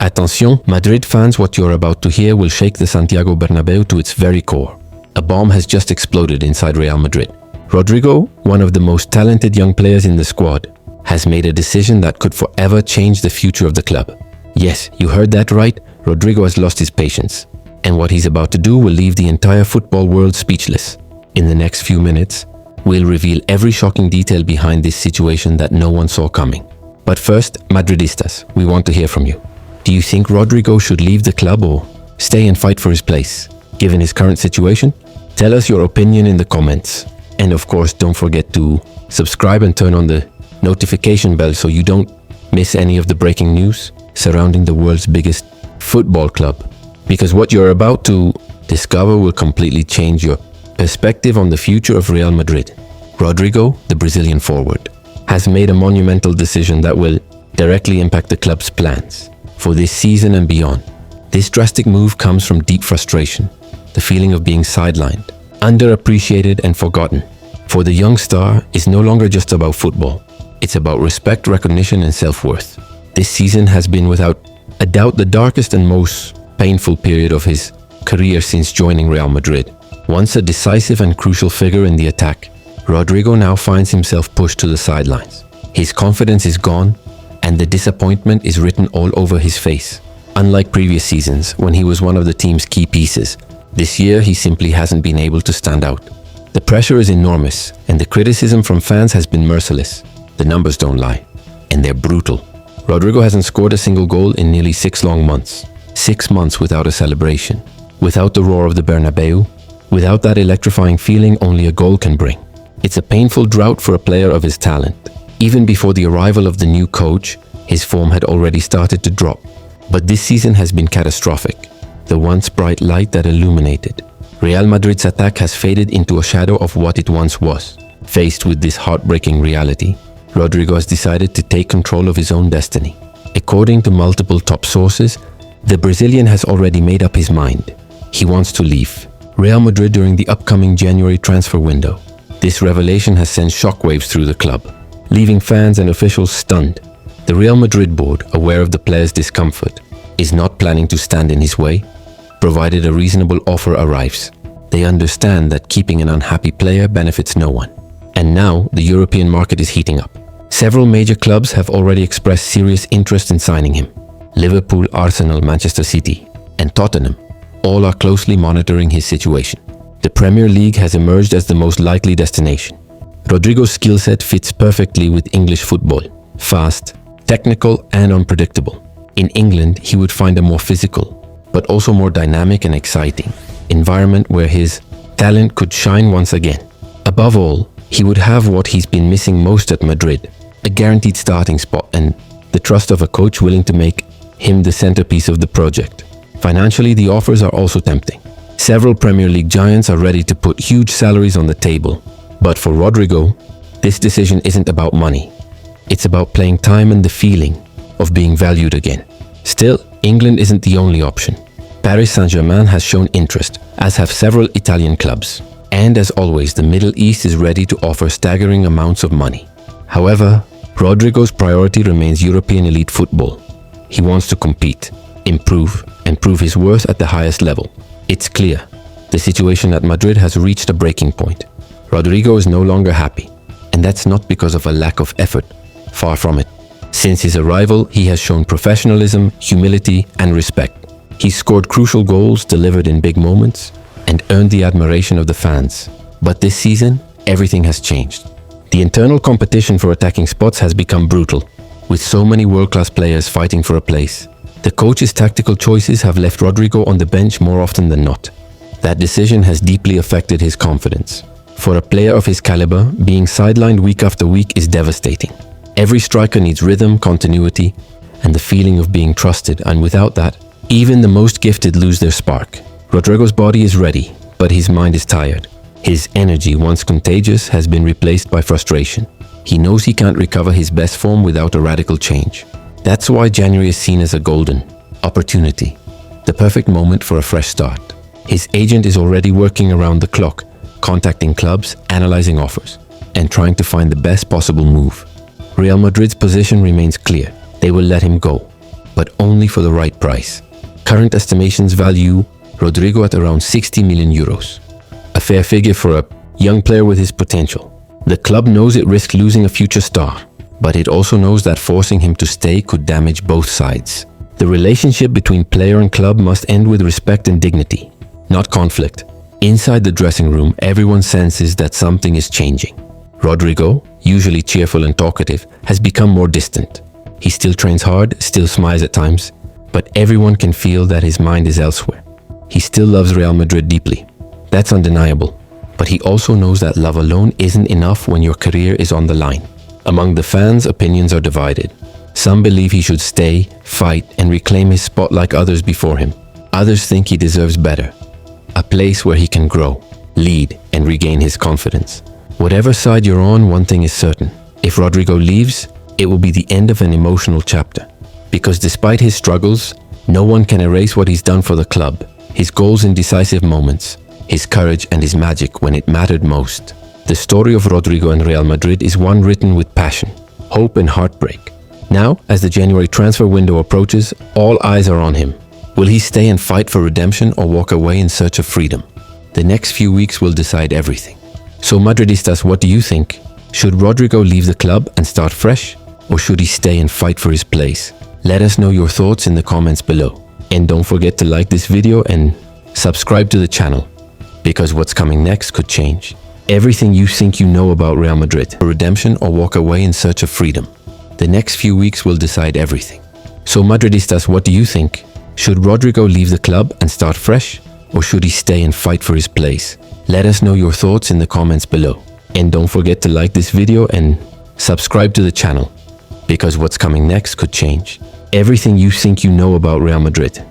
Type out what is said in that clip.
Attention, Madrid fans, what you're about to hear will shake the Santiago Bernabéu to its very core. A bomb has just exploded inside Real Madrid. Rodrygo, one of the most talented young players in the squad, has made a decision that could forever change the future of the club. Yes, you heard that right, Rodrygo has lost his patience. And what he's about to do will leave the entire football world speechless. In the next few minutes, we'll reveal every shocking detail behind this situation that no one saw coming. But first, Madridistas, we want to hear from you. Do you think Rodrygo should leave the club or stay and fight for his place, given his current situation? Tell us your opinion in the comments. And of course, don't forget to subscribe and turn on the notification bell so you don't miss any of the breaking news surrounding the world's biggest football club. Because what you're about to discover will completely change your perspective on the future of Real Madrid. Rodrygo, the Brazilian forward, has made a monumental decision that will directly impact the club's plans for this season and beyond. This drastic move comes from deep frustration, the feeling of being sidelined, underappreciated and forgotten. For the young star, it's no longer just about football. It's about respect, recognition and self-worth. This season has been without a doubt the darkest and most painful period of his career since joining Real Madrid. Once a decisive and crucial figure in the attack, Rodrygo now finds himself pushed to the sidelines. His confidence is gone and the disappointment is written all over his face. Unlike previous seasons, when he was one of the team's key pieces, this year he simply hasn't been able to stand out. The pressure is enormous and the criticism from fans has been merciless. The numbers don't lie, and they're brutal. Rodrygo hasn't scored a single goal in nearly 6 long months. 6 months without a celebration, without the roar of the Bernabeu, without that electrifying feeling only a goal can bring. It's a painful drought for a player of his talent. Even before the arrival of the new coach, his form had already started to drop. But this season has been catastrophic. The once bright light that illuminated Real Madrid's attack has faded into a shadow of what it once was. Faced with this heartbreaking reality, Rodrygo has decided to take control of his own destiny. According to multiple top sources, the Brazilian has already made up his mind. He wants to leave Real Madrid during the upcoming January transfer window. This revelation has sent shockwaves through the club, leaving fans and officials stunned. The Real Madrid board, aware of the player's discomfort, is not planning to stand in his way, provided a reasonable offer arrives. They understand that keeping an unhappy player benefits no one. And now the European market is heating up. Several major clubs have already expressed serious interest in signing him. Liverpool, Arsenal, Manchester City, and Tottenham all are closely monitoring his situation. The Premier League has emerged as the most likely destination. Rodrygo's skill set fits perfectly with English football. Fast, technical and unpredictable. In England, he would find a more physical, but also more dynamic and exciting environment where his talent could shine once again. Above all, he would have what he's been missing most at Madrid, a guaranteed starting spot and the trust of a coach willing to make him the centerpiece of the project. Financially, the offers are also tempting. Several Premier League giants are ready to put huge salaries on the table. But for Rodrygo, this decision isn't about money. It's about playing time and the feeling of being valued again. Still, England isn't the only option. Paris Saint-Germain has shown interest, as have several Italian clubs. And as always, the Middle East is ready to offer staggering amounts of money. However, Rodrygo's priority remains European elite football. He wants to compete, improve, and prove his worth at the highest level. It's clear, the situation at Madrid has reached a breaking point. Rodrygo is no longer happy, and that's not because of a lack of effort, far from it. Since his arrival, he has shown professionalism, humility, and respect. He's scored crucial goals, delivered in big moments, and earned the admiration of the fans. But this season, everything has changed. The internal competition for attacking spots has become brutal, with so many world-class players fighting for a place. The coach's tactical choices have left Rodrygo on the bench more often than not. That decision has deeply affected his confidence. For a player of his caliber, being sidelined week after week is devastating. Every striker needs rhythm, continuity, and the feeling of being trusted, and without that, even the most gifted lose their spark. Rodrygo's body is ready, but his mind is tired. His energy, once contagious, has been replaced by frustration. He knows he can't recover his best form without a radical change. That's why January is seen as a golden opportunity, the perfect moment for a fresh start. His agent is already working around the clock, contacting clubs, analyzing offers, and trying to find the best possible move. Real Madrid's position remains clear. They will let him go. but only for the right price. Current estimations value Rodrygo at around 60 million euros. A fair figure for a young player with his potential. The club knows it risks losing a future star, but it also knows that forcing him to stay could damage both sides. The relationship between player and club must end with respect and dignity, not conflict. Inside the dressing room, everyone senses that something is changing. Rodrygo, usually cheerful and talkative, has become more distant. He still trains hard, still smiles at times, but everyone can feel that his mind is elsewhere. He still loves Real Madrid deeply. That's undeniable. But he also knows that love alone isn't enough when your career is on the line. Among the fans, opinions are divided. Some believe he should stay, fight, and reclaim his spot like others before him. Others think he deserves better. A place where he can grow, lead, and regain his confidence. Whatever side you're on, one thing is certain. If Rodrygo leaves, it will be the end of an emotional chapter. Because despite his struggles, no one can erase what he's done for the club, his goals in decisive moments, his courage and his magic when it mattered most. The story of Rodrygo and Real Madrid is one written with passion, hope and heartbreak. Now, as the January transfer window approaches, all eyes are on him. Will he stay and fight for redemption or walk away in search of freedom? The next few weeks will decide everything. So Madridistas, what do you think? Should Rodrygo leave the club and start fresh? Or should he stay and fight for his place? Let us know your thoughts in the comments below. And don't forget to like this video and subscribe to the channel, because what's coming next could change everything you think you know about Real Madrid. For redemption or walk away in search of freedom. The next few weeks will decide everything. So Madridistas, what do you think? Should Rodrygo leave the club and start fresh? Or should he stay and fight for his place? Let us know your thoughts in the comments below. And don't forget to like this video and subscribe to the channel, because what's coming next could change everything you think you know about Real Madrid.